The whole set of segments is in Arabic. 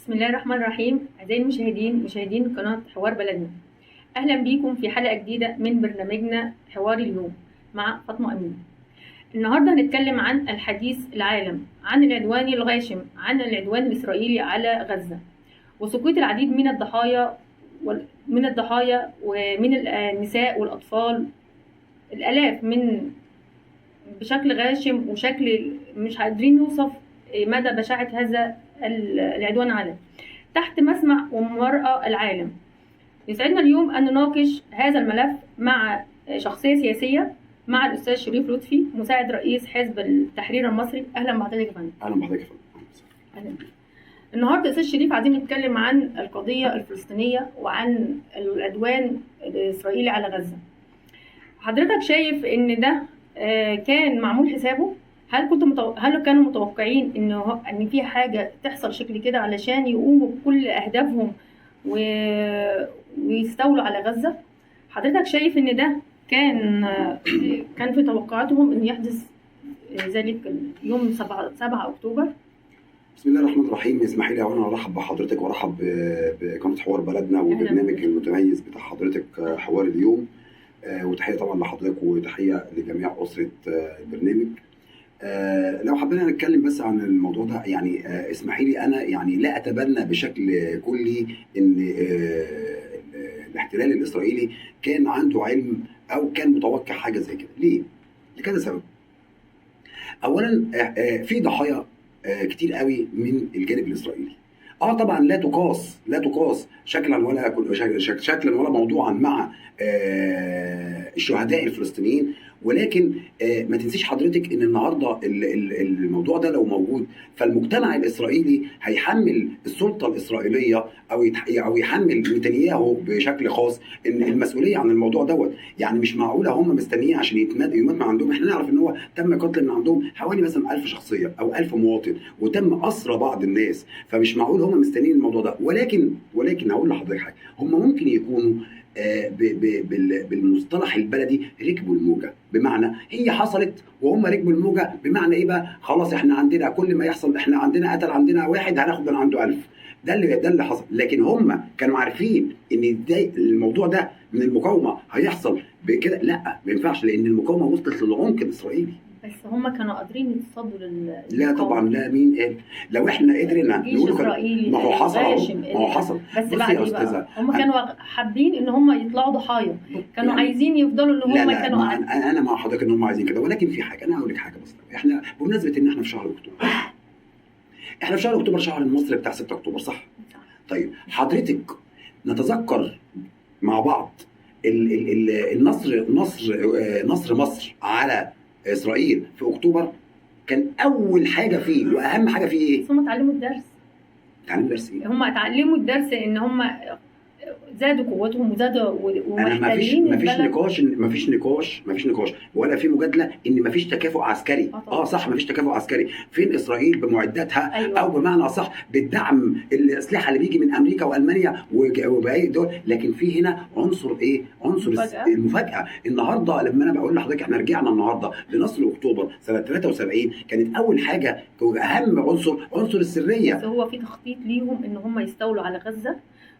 بسم الله الرحمن الرحيم. أعزائي المشاهدين، مشاهدين قناة حوار بلدنا، أهلا بيكم في حلقة جديدة من برنامجنا حوار اليوم مع فاطمة أمين. النهاردة هنتكلم عن الحديث العالم، عن العدوان الغاشم، عن العدوان الإسرائيلي على غزة وسقوط العديد من الضحايا ومن النساء والأطفال، الآلاف بشكل غاشم وشكل مش قادرين نوصف مدى بشاعة هذا العدوان على تحت مسمع ومرأى العالم. يسعدنا اليوم أن نناقش هذا الملف مع شخصية سياسية، مع الأستاذ شريف لطفي، مساعد رئيس حزب التحرير المصري. أهلا بحضرتك يا فندم. أهلا بحضرتك يا فندم. أهلا بك. النهارده أستاذ شريف عايزين نتكلم عن القضية الفلسطينية وعن العدوان الإسرائيلي على غزة. حضرتك شايف إن ده كان معمول حسابه؟ هل كانوا متوقعين ان في حاجه تحصل شكل كده علشان يقوموا بكل اهدافهم ويستولوا على غزه؟ حضرتك شايف ان ده كان في توقعاتهم ان يحدث ذلك يوم 7 اكتوبر؟ بسم الله الرحمن الرحيم. اسمحي لي وانا ارحب بحضرتك وارحب بقناه حوار بلدنا والبرنامج المتميز بتاع حضرتك حوار اليوم، وتحيه طبعا لحضرتك وتحيه لجميع اسره البرنامج. لو حبينا نتكلم بس عن الموضوع ده، يعني اسمحي لي انا يعني لا اتبنى بشكل كلي ان الاحتلال الاسرائيلي كان عنده علم او كان متوقع حاجه زي كده. ليه؟ لكذا سبب. اولا في ضحايا كتير قوي من الجانب الاسرائيلي. طبعا لا تقاس شكلا ولا موضوعا مع الشهداء الفلسطينيين، ولكن ما تنسيش حضرتك ان النهارده الموضوع ده لو موجود فالمجتمع الاسرائيلي هيحمل السلطه الاسرائيليه او يحمل نتنياهو بشكل خاص ان المسؤوليه عن الموضوع دوت. يعني مش معقوله هم مستنيين عشان يمات من عندهم. احنا نعرف ان هو تم قتل من عندهم حوالي مثلا 1000 شخصيه او 1000 مواطن، وتم اسرى بعض الناس، فمش معقول هم مستنيين الموضوع ده. ولكن هقول لحضرتك حاجه، هم ممكن يكونوا بالمصطلح البلدي ركبوا الموجه، بمعنى هي حصلت وهم ركبوا الموجه. بمعنى ايه بقى؟ خلاص احنا عندنا كل ما يحصل، احنا عندنا قتل عندنا واحد هناخد من عنده 1000. ده اللي حصل. لكن هم كانوا عارفين ان الموضوع ده من المقاومه هيحصل بكده. لا، ما ينفعش، لان المقاومه وصلت للعمق الاسرائيلي. بس هم كانوا قادرين يتصدوا لا طبعا، لا. مين قال؟ لو احنا قدرنا نقول ما هو حصل بس بعد ايه بقى؟ هم كانوا حابين ان هم يطلعوا ضحايا، كانوا يعني عايزين يفضلوا ان هم كانوا انا مع حضرتك ان هم عايزين كده. ولكن في حاجه، انا هقول لك حاجه بس. احنا بمناسبه ان احنا في شهر اكتوبر، احنا في شهر اكتوبر، شهر المصري بتاع 6 اكتوبر، صح؟ طيب حضرتك نتذكر مع بعض نصر مصر على اسرائيل في اكتوبر كان اول حاجه فيه واهم حاجه فيه ايه؟ هم اتعلموا الدرس. اتعلموا درس ايه؟ هم اتعلموا الدرس ان هم زادوا قوتهم وزادوا ومحتلين مفيش نقاش ولا في مجادله ان مفيش تكافؤ عسكري. صح، مفيش تكافؤ عسكري. فين اسرائيل بمعداتها؟ أيوة. او بمعنى اصح بالدعم الاسلحه اللي بيجي من امريكا والمانيا وباقي دول. لكن في هنا عنصر ايه؟ عنصر المفاجاه. النهارده لما انا بقول لحضرتك احنا رجعنا النهارده لنصر اكتوبر سنه 73، كانت اول حاجه اهم عنصر السريه. بس هو في تخطيط ليهم ان هم يستولوا على غزه،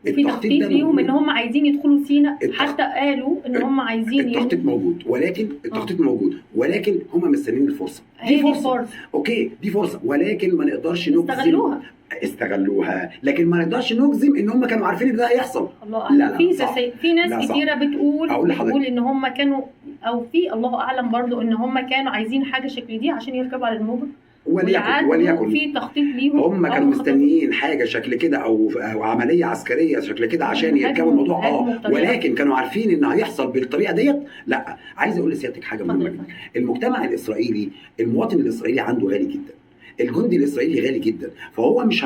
وفي تخطيط ليهم ان هم عايزين يدخلوا سيناء. حتى قالوا ان هم عايزين التخطيط موجود، ولكن هم مستنيين الفرصه. دي فرصه. اوكي، دي فرصه، ولكن ما نقدرش نجزم. استغلوها، لكن ما نقدرش نجزم ان هم كانوا عارفين ان ده هيحصل. الله اعلم. في ناس كتيره بتقول ان هم كانوا، او في الله اعلم برضو، ان هم كانوا عايزين حاجه شكل دي عشان يركبوا على الموجه. وليكن في تخطيط ليهم. هم كانوا مستنيين حاجه شكل كده او عمليه عسكريه شكل كده عشان يركبوا الموضوع. ولكن كانوا عارفين ان هيحصل بالطريقه ديت. لا، عايز اقول لسيادتك حاجه مهمه جدا. المجتمع الاسرائيلي، المواطن الاسرائيلي عنده غالي جدا، الجندي الاسرائيلي غالي جدا، فهو مش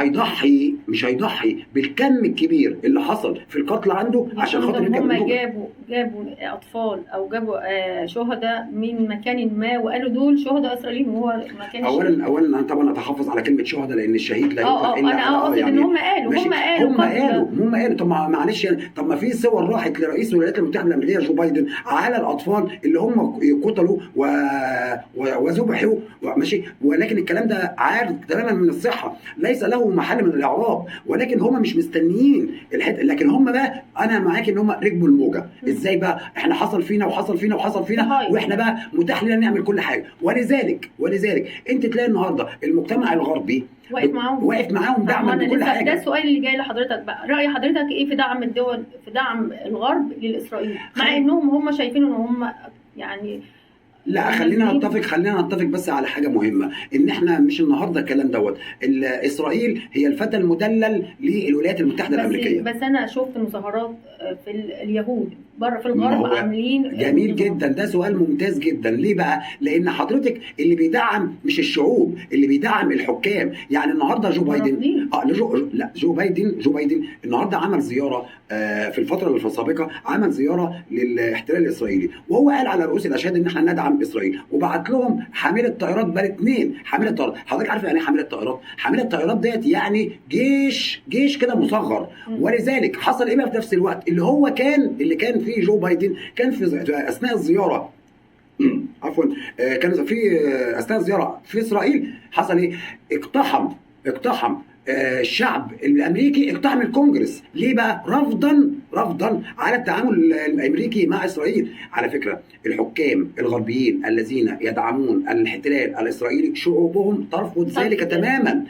هيضحي بالكم الكبير اللي حصل في القتل عنده عشان خاطر هم جابوا اطفال او جابوا شهداء من مكان ما وقالوا دول شهداء اسرائيليين، وهو ما كانش. اولا انا طبعا اتحفظ على كلمه شهداء لان الشهيد لا يطلق الا انا قصدي ان هم قالوا طب معلش يعني، طب ما في صور راحت لرئيس الولايات المتحده الامريكيه جو بايدن على الاطفال اللي هم قتلوا وذبحوا، ماشي، ولكن الكلام ده عارف تماما من الصحه، ليس له محل من الاعراب، ولكن هم مش مستنيين لكن هم بقى انا معاك ان هم ركبوا الموجه. ازاي بقى؟ احنا حصل فينا وحصل فينا وحصل فينا، واحنا بقى متاح لنا نعمل كل حاجه. ولذلك انت تلاقي النهارده المجتمع الغربي واقف معاهم دعما بكل حاجه. ده السؤال اللي جاي لحضرتك بقى، راي حضرتك ايه في دعم الدول، في دعم الغرب للاسرائيل، مع انهم هم شايفين ان هم يعني لا خلينا نتفق بس على حاجه مهمه، ان احنا مش النهارده الكلام دوت. اسرائيل هي الفتى المدلل للولايات المتحده الامريكيه. بس انا شفت مظاهرات في اليهود بره في الغرب عاملين. جميل جدا، ده سؤال ممتاز جدا. ليه بقى؟ لان حضرتك اللي بيدعم مش الشعوب، اللي بيدعم الحكام. يعني النهارده جو بايدن جو بايدن النهارده عمل زياره في الفتره السابقه، عمل زياره للاحتلال الاسرائيلي، وهو قال على رؤوس الاشهاد ان احنا ندعم اسرائيل، وبعت لهم حامله طائرات بل 2 حامله طائرات. حضرتك عارف يعني ايه حامله طائرات؟ حامله طائرات ديت يعني جيش كده مصغر. ولذلك حصل ايه بقى في نفس الوقت اللي كان فيه جو بايدن، كان في اثناء الزياره عفوا كان في اثناء الزياره في اسرائيل حصل ايه؟ اقتحم الشعب الامريكي، اقتحم الكونجرس. ليه بقى؟ رفضا على التعامل الامريكي مع اسرائيل. على فكره الحكام الغربيين الذين يدعمون الاحتلال الاسرائيلي شعوبهم ترفض ذلك تماما.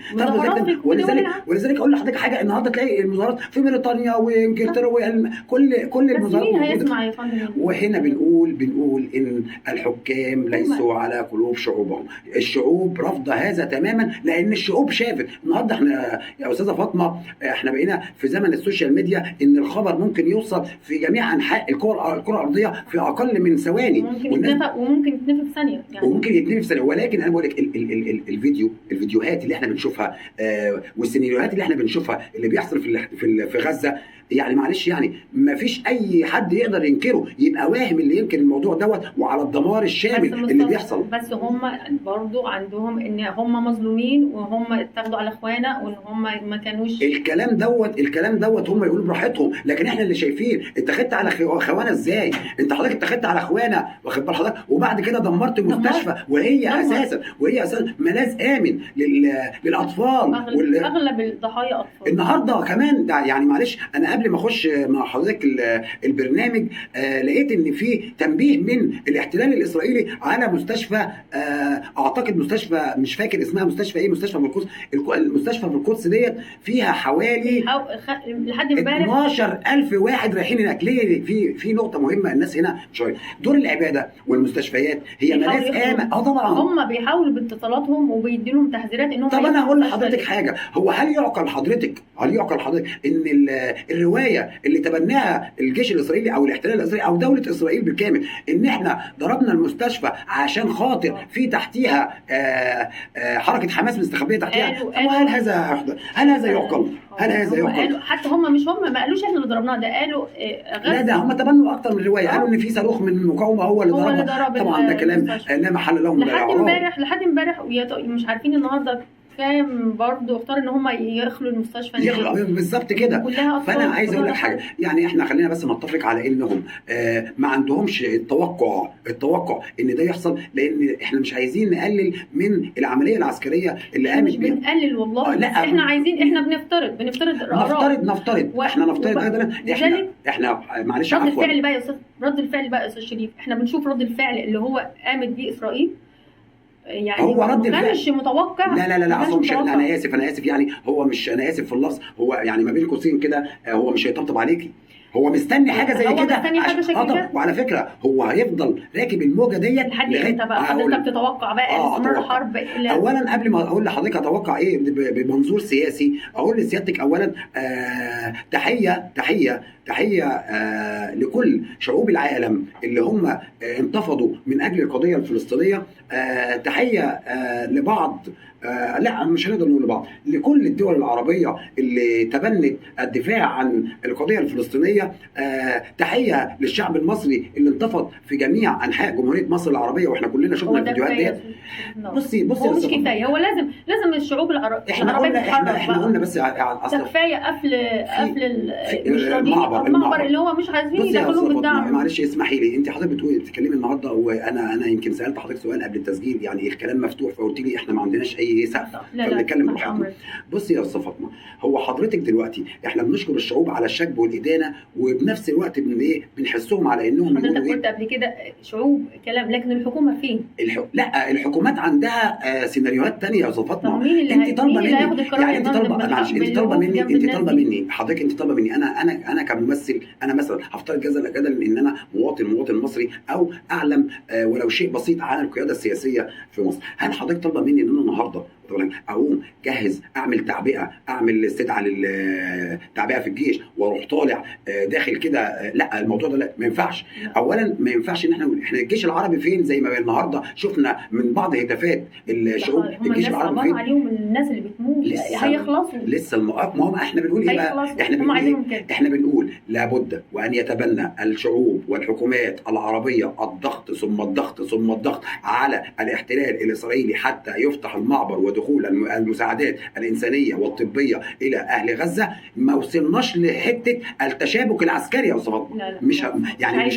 ولذلك اقول لحضرتك حاجه، النهارده تلاقي المظاهرات في بريطانيا وانجلترا وكل المظاهرات موجوده. وهنا بنقول ان الحكام ليسوا على قلوب شعوبهم. الشعوب رافضه هذا تماما، لان الشعوب شافت. النهارده احنا يا استاذه فاطمه احنا بقينا في زمن السوشيال ميديا، ان الخبر ممكن يوصل في جميع انحاء الكره الارضيه في اقل من ثواني، وممكن يتنفي في ثانيه يعني. وممكن يتنفي في ثانيه. ولكن انا بقول لك الفيديوهات اللي احنا بنشوفها والسيناريوهات اللي احنا بنشوفها اللي بيحصل في غزه، يعني معلش يعني ما فيش اي حد يقدر ينكره، يبقى واهم اللي ينكر الموضوع دوت وعلى الدمار الشامل اللي بيحصل. بس هم برضو عندهم ان هم مظلومين، وهم اتاخدوا على اخوانا، وان هم ما كانوش الكلام دوت هم يقولوا براحتهم. لكن احنا اللي شايفين اتخذت على خوانا ازاي. انت حضرتك اتخذت على اخوانا، واخد بال حضرتك، وبعد كده دمرت مستشفى وهي اساسا ملاذ امن للاطفال. اغلب الضحايا اطفال. النهارده كمان يعني معلش، انا قبل ما اخش مع حضرتك البرنامج لقيت ان في تنبيه من الاحتلال الاسرائيلي على مستشفى، اعتقد مستشفى مش فاكر اسمها، مستشفى ايه، مستشفى في القدس. المستشفى في القدس ديت فيها حوالي لحد امبارح 12,000 واحد رايحين هناك. ليه؟ في نقطه مهمه الناس هنا شويه، دور العباده والمستشفيات هي ملاذ امن. طبعا هم بيحاولوا باتصالاتهم وبيدوا لهم تحذيرات انهم. طب انا هقول لحضرتك حاجه، هو هل يعقل حضرتك ان الروايه اللي تبناها الجيش الاسرائيلي او الاحتلال الاسرائيلي او دوله اسرائيل بالكامل، ان احنا ضربنا المستشفى عشان خاطر في تحتيها حركه حماس مستخبيه تحتيها؟ هل هذا يعقل؟ حتى هم ما قالوش احنا اللي ضربناها، ده قالوا لا، ده هم تبنوا اكتر من روايه. قالوا ان في صاروخ من المقاومه هو اللي ضربها. طبعا ده كلام لا محل له من الاعراب. لحد امبارح مش عارفين النهارده كام برضه اختار ان هم يخلوا المستشفى بالظبط كده. فانا عايز اقول لك حاجه، يعني احنا خلينا بس نتفق على انهم ما عندهمش التوقع ان ده يحصل، لان احنا مش عايزين نقلل من العمليه العسكريه اللي قامت بيها. مش بنقلل والله، لا احنا عايزين، احنا بنفترض احنا نفترض ايضا احنا معلش رد الفعل بقى يا استاذ شريف، احنا بنشوف رد الفعل اللي هو قامت بيه اسرائيل، يعني هو رد الفعل مش متوقع. لا اصلا مش، انا اسف يعني هو مش، انا اسف في اللفظ، هو يعني ما بين قوسين كده هو مش هيطبطب عليكي، هو مستني حاجه زي كده. وعلى فكره هو هيفضل راكب الموجه ديت لحد امتى بقى حضرتك تتوقع بقى استمرار الحرب؟ اولا قبل ما اقول لحضرتك اتوقع ايه بمنظور سياسي، اقول لسيادتك اولا تحيه لكل شعوب العالم اللي هم انتفضوا من اجل القضيه الفلسطينيه. تحيه لبعض، لا مش هنقدر نقول لبعض، لكل الدول العربيه اللي تبنت الدفاع عن القضيه الفلسطينيه. تحيه للشعب المصري اللي انتفض في جميع انحاء جمهوريه مصر العربيه، واحنا كلنا شفنا الفيديوهات ديت. بصي هو مش كفايه، هو لازم الشعوب العربيه احنا قلنا بس كفايه قفل مش راضيين المعبر اللي هو مش عايزين بصي يا يدخلوهم أستاذ فاطمة، بالدعم. معلش اسمحي لي، انت حضرتك بتتكلمي النهارده وانا يمكن سالت حضرتك سؤال قبل التسجيل، يعني الكلام مفتوح، فقلت لي احنا ما عندناش اي سقف فبنتكلم براحتنا. بصي يا استاذ فاطمه، هو حضرتك دلوقتي احنا بنشكر الشعوب على الشكب والادانه، وبنفس الوقت بنحسهم على انهم حضرتك قلت قبل كده شعوب كلام، لكن الحكومه فين؟ لا، الحكومات عندها سيناريوهات ثانيه يا استاذ فاطمه. انت طالبه مني، يعني انت طالبه، معلش انت طالبه مني حضرتك، انت طالبه مني انا كممثل، انا مثلا هفترض جدلا ان انا مواطن مصري، او اعلم ولو شيء بسيط عن القياده السياسيه في مصر. هل حضرتك طالبه مني ان انا النهارده اقوم جهز، اعمل تعبئه، اعمل استدعاء للتعبئه في الجيش، واروح طالع داخل كده؟ لا، الموضوع ده لا، ما ينفعش. اولا ما ينفعش ان احنا الجيش العربي فين؟ زي ما النهارده شفنا من بعض هتافات الشعوب، الجيش العربي فين؟ عليهم الناس اللي بتموت هيخلصوا لسه ما هم احنا بنقول ايه بقى؟ احنا بنقول لابد وان يتبنى الشعوب والحكومات العربيه الضغط ثم الضغط ثم الضغط على الاحتلال الاسرائيلي حتى يفتح المعبر ودخول المساعدات الانسانيه والطبيه الى اهل غزه. ما وصلناش لحته التشابك العسكري يا استاذ فاطمه، مش يعني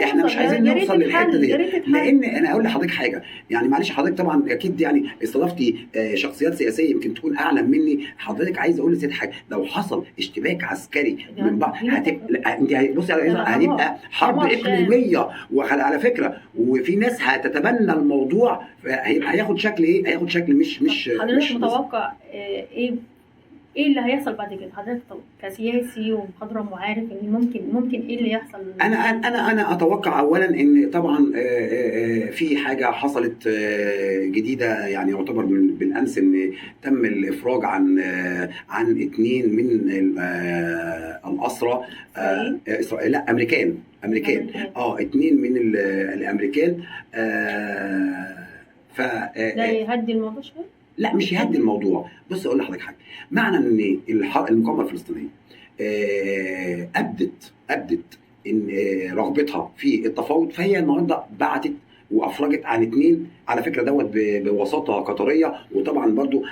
احنا مش عايزين نوصل للحته دي، لان انا اقول لحضرتك حاجه، يعني معلش حضرتك طبعا اكيد يعني استضفتي شخصيات سياسيه يمكن تكون اعلم مني. حضرتك عايز اقول لسيادتك حاجه، لو حصل اشتباك عسكري من بعض انت بصي هتبقى حرب اقليميه، وعلى فكره وفي ناس هتتبنى الموضوع، هياخد شكل ايه؟ هياخد شكل مش حضرتك متوقع ايه اللي هيحصل بعد كده؟ حضرتك كسياسي ومخضرم وعارف ان ممكن ايه اللي يحصل؟ انا اتوقع اولا ان طبعا في حاجه حصلت جديده، يعني يعتبر بالامس ان تم الافراج عن 2 من الاسرى، لا امريكان 2 من الامريكان. ده يهدي الموضوع شويه؟ لا مش يهدي الموضوع. بص اقول لحضرتك حاجه، معنى ان المقاومه الفلسطينيه ابدت ان رغبتها في التفاوض، فهي النهارده بعتت وافرجت عن 2 على فكره دوت بوساطه قطريه. وطبعا برضو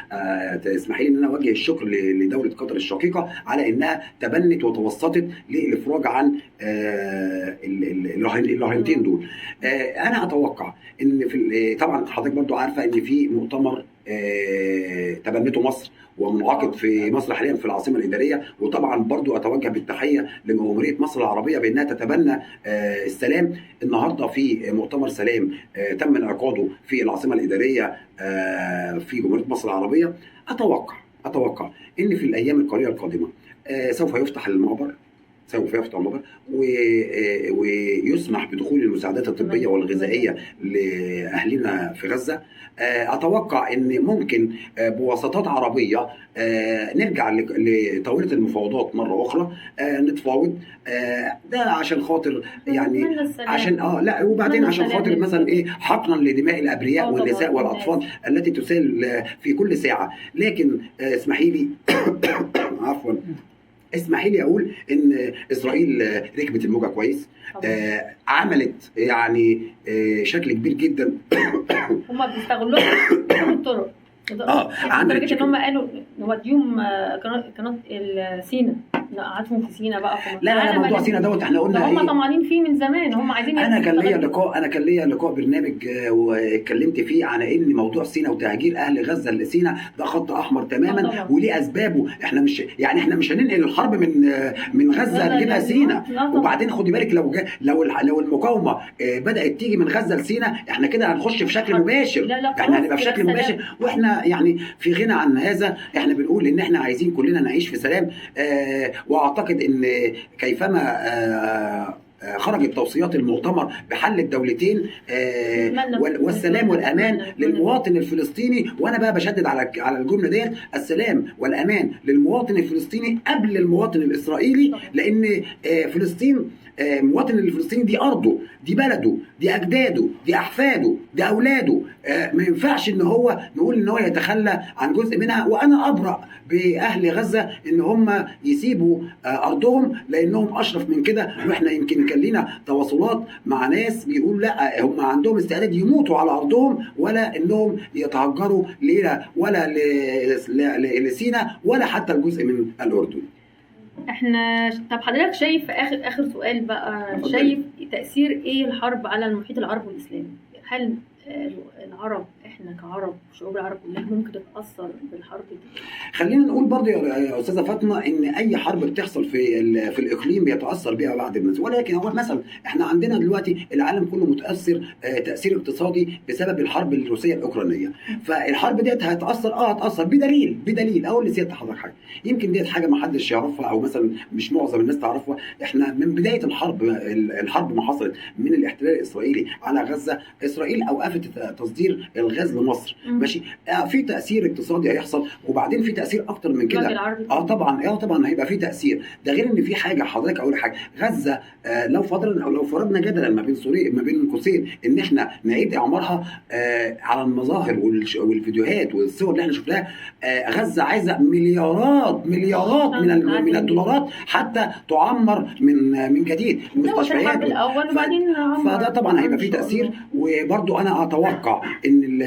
تسمحي لي ان انا اوجه الشكر لدوله قطر الشقيقه على انها تبنت وتوسطت للافراج عن الرهينتين دول. انا اتوقع ان في طبعا حضرتك برضو عارفه ان في مؤتمر تبنته مصر ومنعقد في مصر حاليا في العاصمه الاداريه، وطبعا برضو اتوجه بالتحيه لجمهوريه مصر العربيه بانها تتبنى السلام. النهارده في مؤتمر سلام تم انعقاده في العاصمه الاداريه في جمهوريه مصر العربيه. اتوقع ان في الايام القليله القادمه سوف يفتح المعبر، ويسمح بدخول المساعدات الطبيه والغذائيه لاهلنا في غزه. اتوقع ان ممكن بواسطات عربيه نرجع لطاوله المفاوضات مره اخرى، نتفاوض، ده عشان خاطر يعني عشان لا، وبعدين عشان خاطر مثلا ايه، حقنا لدماء الابرياء والنساء والاطفال التي تسال في كل ساعه. لكن اسمحي لي عفوا، اسمحي لي اقول ان اسرائيل ركبت الموجه كويس، عملت يعني شكل كبير جدا. هم بيستغلوا الطرق لدرجه ان هم قالوا نوديهم قناه سينا، قعدتهم في سينا بقى. لا موضوع سينا دوت احنا قلنا هم طمعانين فيه من زمان، هم عايزين. انا كان ليا لقاء برنامج واتكلمت فيه على ان موضوع سينا وتهجير اهل غزه لسينا ده خط احمر تماما، وليه اسبابه. احنا مش هننقل الحرب من غزه نجيبها سينا. وبعدين خدي بالك لو المقاومه بدات تيجي من غزه لسينا، احنا كده هنخش في شكل مباشر. احنا هنبقى في شكل مباشر، واحنا يعني في غنى عن هذا. احنا بنقول ان احنا عايزين كلنا نعيش في سلام، واعتقد ان كيفما خرجت توصيات المؤتمر بحل الدولتين والسلام والامان للمواطن الفلسطيني. وانا بقى بشدد على الجمله ديت، السلام والامان للمواطن الفلسطيني قبل المواطن الاسرائيلي، لان فلسطين المواطن الفلسطيني دي ارضه، دي بلده، دي اجداده، دي احفاده، دي اولاده. ما ينفعش ان هو نقول ان هو يتخلى عن جزء منها. وانا ابرأ باهل غزه ان هم يسيبوا ارضهم لانهم اشرف من كده. واحنا يمكن كان لنا تواصلات مع ناس بيقول لا، هم عندهم استعداد يموتوا على ارضهم، ولا انهم يتهجروا ليله ولا لسينا ولا حتى الجزء من الاردن. طب حضرتك شايف اخر سؤال بقى، شايف تأثير ايه الحرب على المحيط العربي والاسلامي؟ هل العرب، احنا كعرب، شعوب العرب كلها ممكن تتأثر بالحرب دي؟ خلينا نقول برضه يا استاذه فاطمه ان اي حرب بتحصل في الاقليم بيتاثر بها بعض الناس، ولكن هو مثلا احنا عندنا دلوقتي العالم كله متاثر تاثير اقتصادي بسبب الحرب الروسيه الاوكرانيه، فالحرب ديت هتاثر بدليل اقول لسياده حضرتك حاجه، يمكن ديت حاجه ما حدش يعرفها او مثلا مش معظم الناس تعرفها. احنا من بدايه الحرب ما حصلت من الاحتلال الاسرائيلي على غزه، اسرائيل اوقفت تصدير الغاز لمصر، ماشي. في تاثير اقتصادي هيحصل، وبعدين في تاثير اكتر من كده. طبعا هيبقى في تاثير، ده غير ان في حاجه حضرتك اقول حاجه، غزه لو فرضنا جدلا ما بين قوسين ان احنا نعيد اعمارها على المظاهر والفيديوهات والصور اللي احنا شفناها، غزه عايزه مليارات من الدولارات حتى تعمر من جديد المستشفيات. فده طبعا هيبقى في تاثير، وبرضو انا اتوقع ان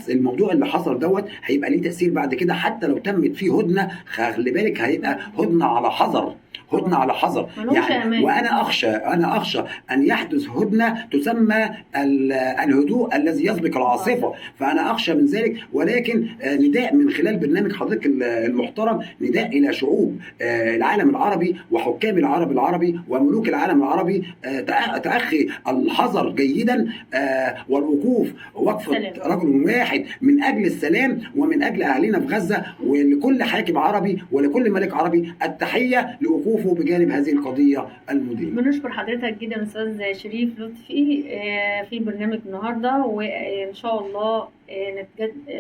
الموضوع اللي حصل دوت هيبقى ليه تاثير بعد كده، حتى لو تمت فيه هدنه، خلي بالك هيبقى هدنه على حذر يعني. وانا اخشى ان يحدث هدنه تسمى الهدوء الذي يسبق العاصفه، فانا اخشى من ذلك. ولكن نداء من خلال برنامج حضرتك المحترم، نداء الى شعوب العالم العربي وحكام العربي وملوك العالم العربي، تأخي الحذر جيدا، والوقوف وقفه رجل واحد من اجل السلام ومن اجل اهلنا في غزه. ولكل حاكم عربي ولكل ملك عربي التحيه لوقوفه بجانب هذه القضيه المدينه. بنشكر حضرتك جدا استاذ شريف لطفي في برنامج النهارده، وان شاء الله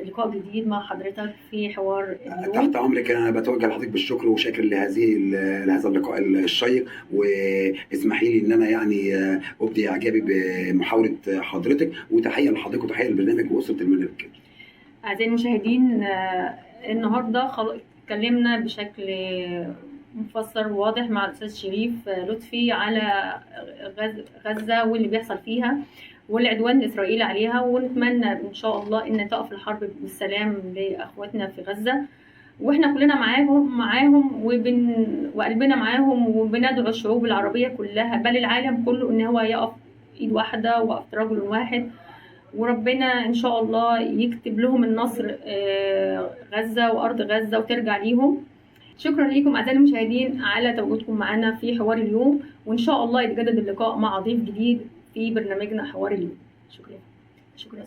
لقاء جديد مع حضرتك في حوار اليوم. تحت امرك، انا بتوجه لحضرتك بالشكر وشاكر لهذا اللقاء الشيق، واسمحي لي ان انا يعني ابدي اعجابي بمحاوله حضرتك، وتحيه لحضرتك وتحيه للبرنامج واسره البرنامج. اعزائي المشاهدين، النهارده اتكلمنا بشكل مفسر وواضح مع الاستاذ شريف لطفي على غزه واللي بيحصل فيها والعدوان الاسرائيلي عليها، ونتمنى ان شاء الله ان تقف الحرب بالسلام لاخواتنا في غزه، واحنا كلنا معاهم وقلبنا معاهم، وبندعو الشعوب العربيه كلها بل العالم كله ان هو يقف ايد واحده وقف رجل واحد، وربنا ان شاء الله يكتب لهم النصر، غزه وارض غزه وترجع ليهم. شكرا لكم اعزائي المشاهدين على تواجدكم معنا في حوار اليوم، وان شاء الله يتجدد اللقاء مع ضيف جديد في برنامجنا حوار اليوم. شكرا. شكرا.